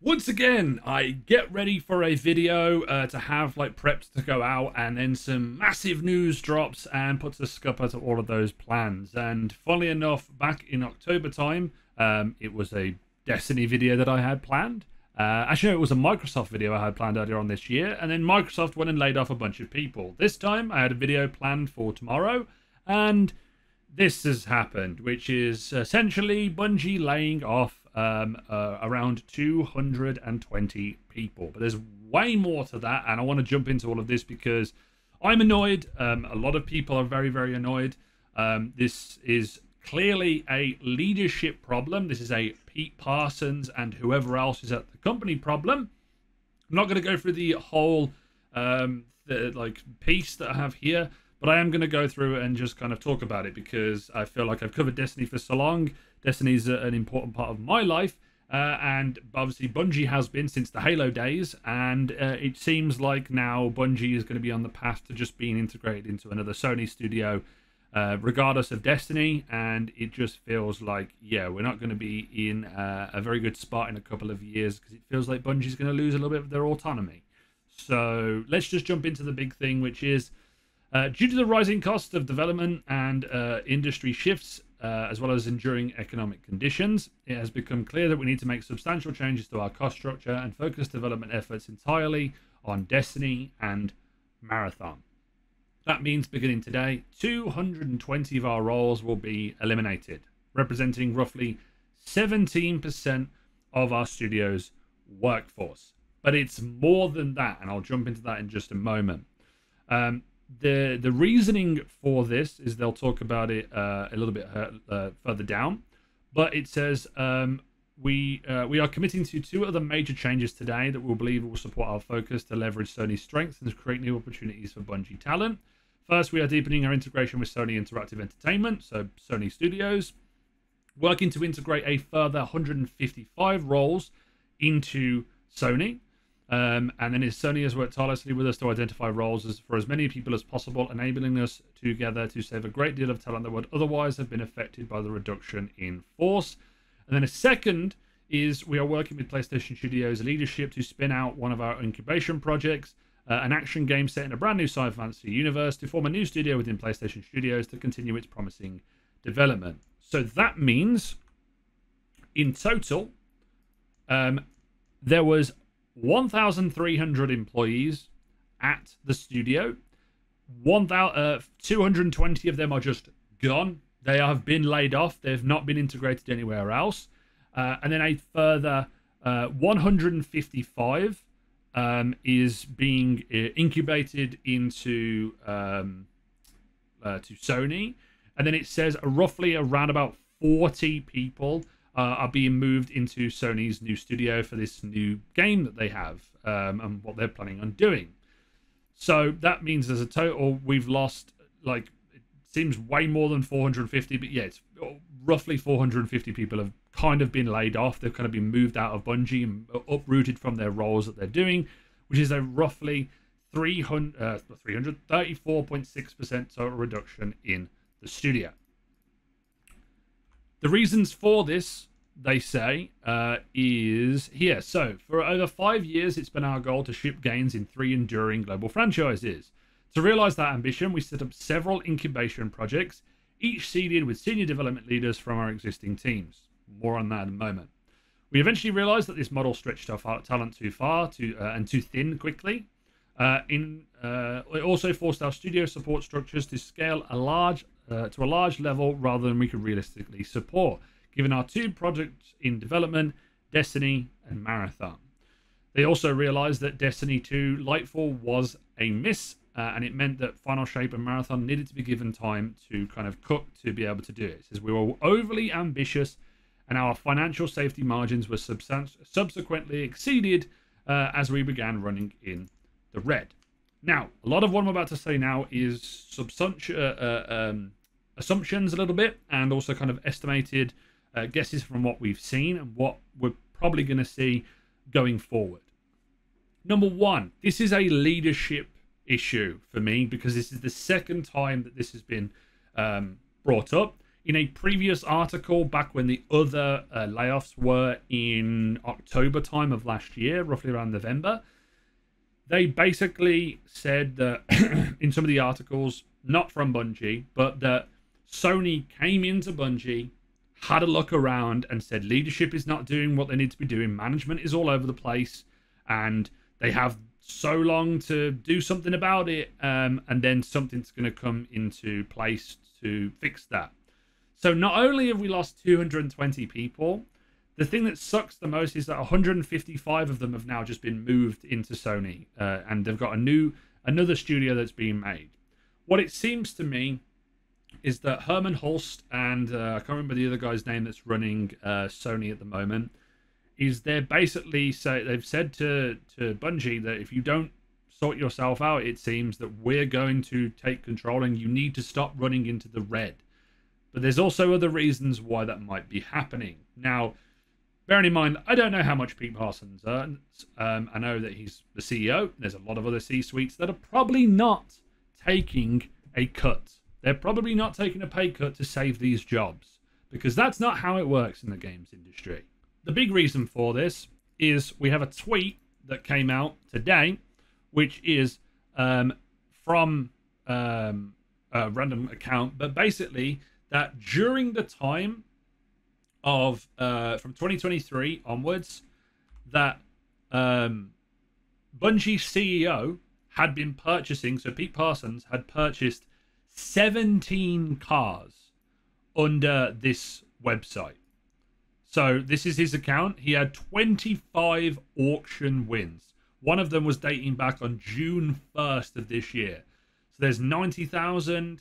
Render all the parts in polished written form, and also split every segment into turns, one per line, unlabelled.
Once again, I get ready for a video to have like prepped to go out, and then some massive news drops and puts a scupper to all of those plans. And funnily enough, back in October time, it was a Destiny video that I had planned. Actually, no, it was a Microsoft video I had planned earlier on this year, and then Microsoft went and laid off a bunch of people. This time, I had a video planned for tomorrow, and this has happened, which is essentially Bungie laying off around 220 people. But there's way more to that, and I want to jump into all of this because I'm annoyed. A lot of people are very, very annoyed. This is clearly a leadership problem. This is a Pete Parsons and whoever else is at the company problem. I'm not going to go through the whole piece that I have here, but I am going to go through and just kind of talk about it because I feel like I've covered Destiny for so long. Destiny is an important part of my life, and obviously Bungie has been since the Halo days, and it seems like now Bungie is going to be on the path to just being integrated into another Sony studio, regardless of Destiny, and it just feels like, yeah, we're not going to be in a very good spot in a couple of years because it feels like Bungie's going to lose a little bit of their autonomy. So let's just jump into the big thing, which is due to the rising cost of development and industry shifts, as well as enduring economic conditions, it has become clear that we need to make substantial changes to our cost structure and focus development efforts entirely on Destiny and Marathon. That means beginning today, 220 of our roles will be eliminated, representing roughly 17% of our studio's workforce. But it's more than that, and I'll jump into that in just a moment. The reasoning for this is they'll talk about it a little bit further down, but it says we are committing to two other major changes today that we believe will support our focus to leverage Sony's strengths and create new opportunities for Bungie talent. First, we are deepening our integration with Sony Interactive Entertainment, so Sony Studios, working to integrate a further 155 roles into Sony. And then Sony has worked tirelessly with us to identify roles for as many people as possible, enabling us together to save a great deal of talent that would otherwise have been affected by the reduction in force. And then a second is we are working with PlayStation Studios leadership to spin out one of our incubation projects, an action game set in a brand new sci-fi fantasy universe, to form a new studio within PlayStation Studios to continue its promising development. So that means, in total, there was 1,300 employees at the studio. 220 of them are just gone. They have been laid off. They've not been integrated anywhere else. And then a further 155 is being incubated into to Sony. And then it says roughly around about 40 people are being moved into Sony's new studio for this new game that they have, and what they're planning on doing. So that means as a total, we've lost, like, it seems way more than 450, but yeah, it's roughly 450 people have kind of been laid off. They've kind of been moved out of Bungie and uprooted from their roles that they're doing, which is a roughly 34.6% total reduction in the studio. The reasons for this, they say, is here. So, for over 5 years, it's been our goal to ship games in 3 enduring global franchises. To realize that ambition, we set up several incubation projects, each seeded with senior development leaders from our existing teams. More on that in a moment. We eventually realized that this model stretched our talent too far and too thin quickly. It also forced our studio support structures to scale to a large level rather than we could realistically support, given our 2 projects in development, Destiny and Marathon. They also realized that Destiny 2 Lightfall was a miss, and it meant that Final Shape and Marathon needed to be given time to kind of cook to be able to do it. It says we were overly ambitious, and our financial safety margins were subsequently exceeded as we began running in the red. Now, a lot of what I'm about to say now is assumptions a little bit, and also kind of estimated guesses from what we've seen and what we're probably going to see going forward. Number one, this is a leadership issue for me because this is the second time that this has been brought up. in a previous article back when the other layoffs were in October time of last year, roughly around November, they basically said that in some of the articles, not from Bungie, but that Sony came into Bungie, had a look around and said leadership is not doing what they need to be doing. Management is all over the place and they have so long to do something about it. And then something's going to come into place to fix that. So not only have we lost 220 people, the thing that sucks the most is that 155 of them have now just been moved into Sony, and they've got another studio that's being made. What it seems to me is that Herman Hulst and I can't remember the other guy's name that's running Sony at the moment, is they've said to Bungie that if you don't sort yourself out, it seems that we're going to take control and you need to stop running into the red. But there's also other reasons why that might be happening. Now, bearing in mind, I don't know how much Pete Parsons earns. I know that he's the CEO. There's a lot of other C-suites that are probably not taking a cut. They're probably not taking a pay cut to save these jobs, because that's not how it works in the games industry. The big reason for this is we have a tweet that came out today, which is from a random account, but basically that during the time of from 2023 onwards, that Bungie CEO had been purchasing, so Pete Parsons had purchased 17 cars under this website. So this is his account. He had 25 auction wins. One of them was dating back on June 1st of this year. So there's 90,000,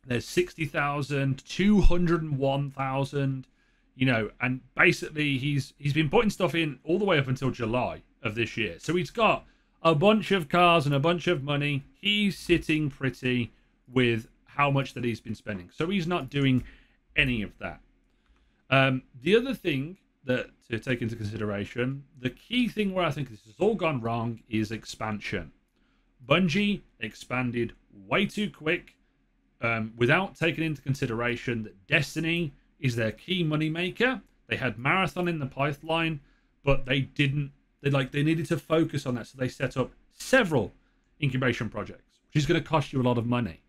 there's 60,000, 201,000, you know, and basically he's been putting stuff in all the way up until July of this year. So he's got a bunch of cars and a bunch of money. He's sitting pretty with how much that he's been spending. So he's not doing any of that. The other thing that to take into consideration, the key thing where I think this has all gone wrong is expansion. Bungie expanded way too quick without taking into consideration that Destiny is their key money maker. They had Marathon in the pipeline, but they didn't. They needed to focus on that, so they set up several incubation projects, which is going to cost you a lot of money.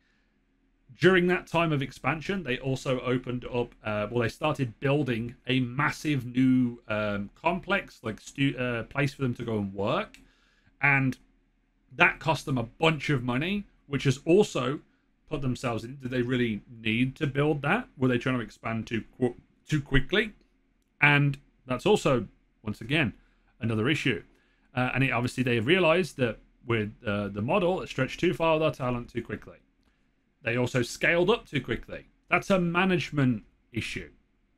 During that time of expansion, they also opened up, they started building a massive new complex, place for them to go and work. And that cost them a bunch of money, which has also put themselves in. Did they really need to build that? Were they trying to expand too quickly? And that's also, once again, another issue. Obviously, they realized that with the model, it stretched too far with our talent too quickly. They also scaled up too quickly. That's a management issue.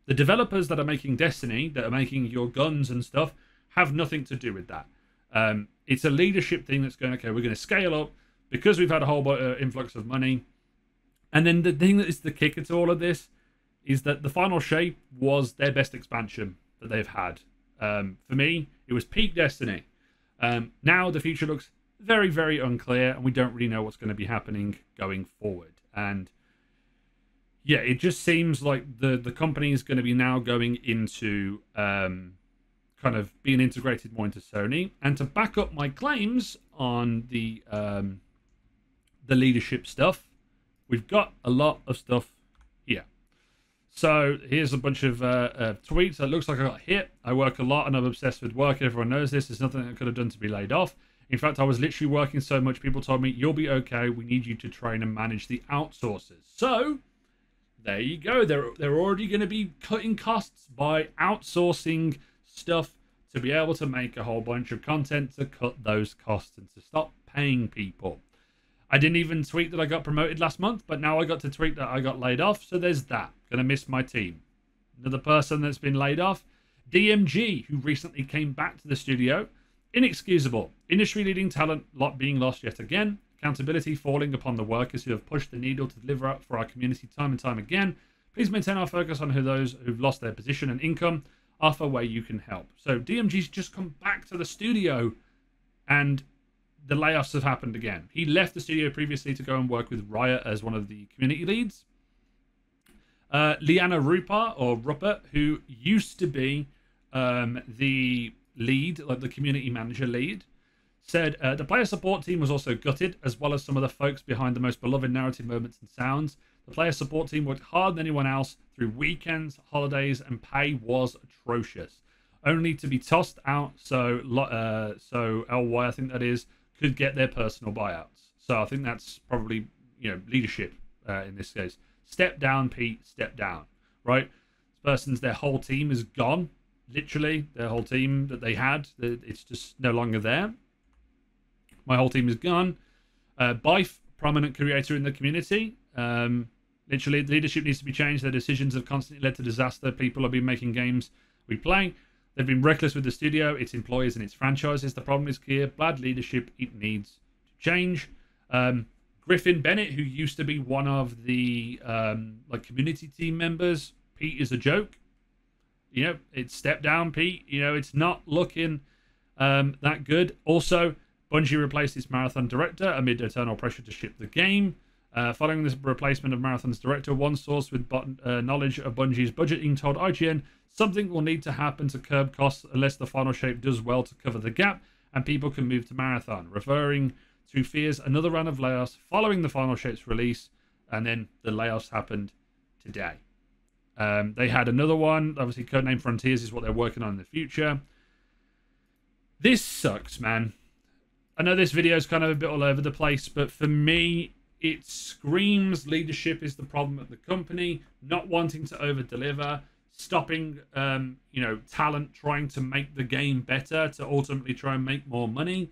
The developers that are making Destiny, that are making your guns and stuff, have nothing to do with that. It's a leadership thing that's going, okay, we're going to scale up because we've had a whole influx of money. And then the thing that is the kicker to all of this is that the final shape was their best expansion that they've had. For me, it was peak Destiny. Now the future looks very, very unclear, and we don't really know what's going to be happening going forward. And yeah, it just seems like the company is going to be now going into kind of being integrated more into Sony. And to back up my claims on the leadership stuff, we've got a lot of stuff here. So here's a bunch of tweets. It looks like I got hit. I work a lot and I'm obsessed with work. Everyone knows this. There's nothing I could have done to be laid off. In fact, I was literally working so much, people told me, you'll be okay. We need you to train and manage the outsourcers. So there you go. They're already going to be cutting costs by outsourcing stuff to be able to make a whole bunch of content to cut those costs and to stop paying people. I didn't even tweet that I got promoted last month, but now I got to tweet that I got laid off. So there's that. Gonna miss my team. Another person that's been laid off, DMG, who recently came back to the studio. Inexcusable. Industry-leading talent being lost yet again. Accountability falling upon the workers who have pushed the needle to deliver up for our community time and time again. Please maintain our focus on those who've lost their position and income. Offer where you can help. So DMG's just come back to the studio and the layoffs have happened again. He left the studio previously to go and work with Riot as one of the community leads. Liana Rupert, who used to be the lead, like the community manager lead, said the player support team was also gutted, as well as some of the folks behind the most beloved narrative moments and sounds. The player support team worked harder than anyone else through weekends, holidays, and pay was atrocious, only to be tossed out. So LY, I think that is, could get their personal buyouts. So I think that's probably, leadership in this case. Step down, Pete. Step down. Right? Their whole team is gone. Literally, their whole team that they had, it's just no longer there. My whole team is gone. Bife, prominent creator in the community. Literally, the leadership needs to be changed. Their decisions have constantly led to disaster. People have been making games we play. They've been reckless with the studio, its employees, and its franchises. The problem is clear. Bad leadership. It needs to change. Griffin Bennett, who used to be one of the community team members. Pete is a joke. It's step down, Pete. It's not looking that good. Also, Bungie replaced its Marathon director amid eternal pressure to ship the game. Following this replacement of Marathon's director, one source with knowledge of Bungie's budgeting told IGN something will need to happen to curb costs unless the final shape does well to cover the gap and people can move to Marathon, referring to fears another round of layoffs following the final shape's release, and then the layoffs happened today. They had another one, obviously codename Frontiers is what they're working on in the future. This sucks, man. I know this video is kind of a bit all over the place, but for me, it screams leadership is the problem at the company, not wanting to over-deliver, stopping, talent trying to make the game better to ultimately try and make more money.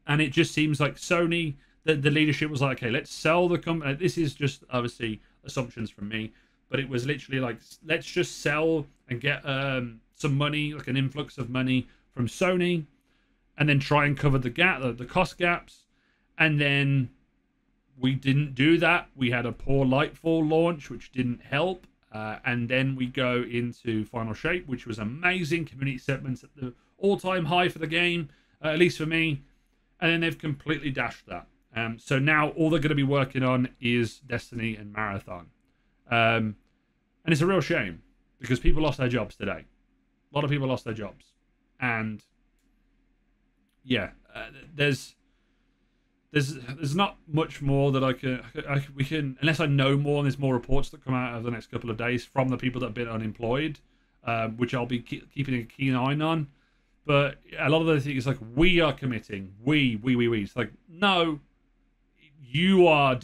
And it just seems like Sony, the leadership was like, okay, let's sell the company. This is just obviously assumptions from me, but it was literally like, let's just sell and get some money, like an influx of money from Sony, and then try and cover the gap, the cost gaps. And then we didn't do that. We had a poor Lightfall launch, which didn't help. And then we go into Final Shape, which was amazing. Community segments at the all-time high for the game, at least for me. And then they've completely dashed that. So now all they're going to be working on is Destiny and Marathon. And it's a real shame because people lost their jobs today. A lot of people lost their jobs. And yeah, there's not much more that we can, unless I know more and there's more reports that come out over the next couple of days from the people that have been unemployed, which I'll be keeping a keen eye on. But a lot of the things like we are committing, we. It's like, no, you are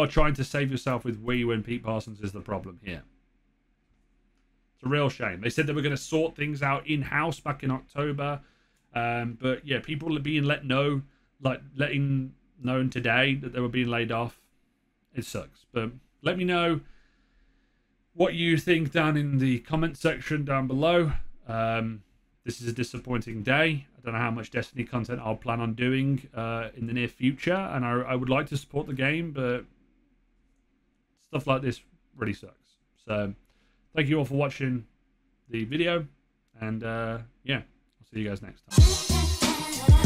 trying to save yourself with we when Pete Parsons is the problem here. It's a real shame. They said they were going to sort things out in-house back in October. But yeah, people are being letting known today that they were being laid off. It sucks. But let me know what you think down in the comment section down below. This is a disappointing day. I don't know how much Destiny content I'll plan on doing in the near future, and I would like to support the game, but stuff like this really sucks. So thank you all for watching the video, and yeah, I'll see you guys next time.